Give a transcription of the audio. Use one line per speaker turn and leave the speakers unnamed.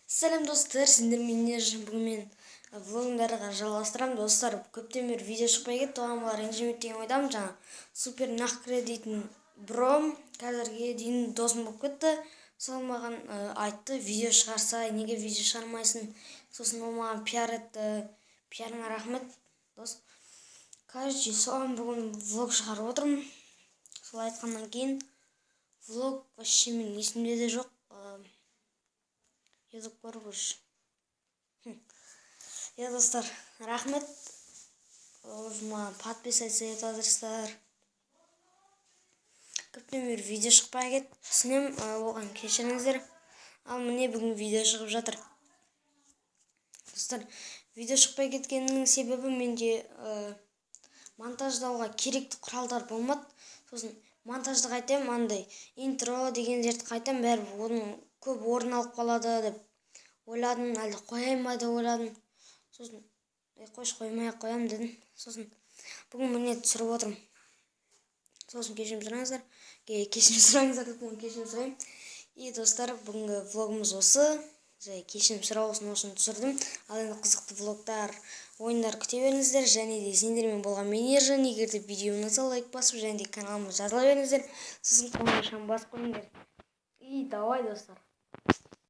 Сәлем достар, сендер менен бүгін мен влогымдарға жалғастырамын. Достар, көптен бері видео шықпай кетті, оған балар ренжімейді деген ойдамын. Жаңа супер нақкіре дейтін бром қазірге дейін досым болып кетті. Сол маған айтты, видео шығарса, неге видео шығармайсың? Сосын ол маған пиар етті. Пиарыңа рахмет, дос. Короче, соған бүгін влог шығарып отырмын. Сол айтқаннан кейін влог вообще менің есімде де жоқ. Язып көргіш. Достар, рахмет. Маған подписаться етіңіздер. Көптен бері видео шықпай кетті. Түсінем, оған кешіріңіздер. Ал міне бүгін видео шығып жатыр. Достар, видео шықпай кеткенінің себебі менде монтаждауға керекті құралдар болмады. Сосын монтажды қайтем, андай интро деген жерді қайтем, бәрібір оның көп орын алып қалады деп ойладым, әлде қояйын ба деп ойладым. Сосын қоймай-ақ қоям дедім. Сосын бүгін міне түсіріп отырмын. Сосын кешірім сұраңыздар. Кешірім сұраймын. И достар, бүгінгі влогымыз осы. Кешірім сұрау үшін түсірдім. Ал енді қызықты влогтар, ойындар күте беріңіздер. Және де сендермен болған мен Ержан. Егер де видеоны ұнаса, лайк басып, және де каналыма жазыла беріңіздер. Сосын қоңырау басып қойыңдар. И давай, достар.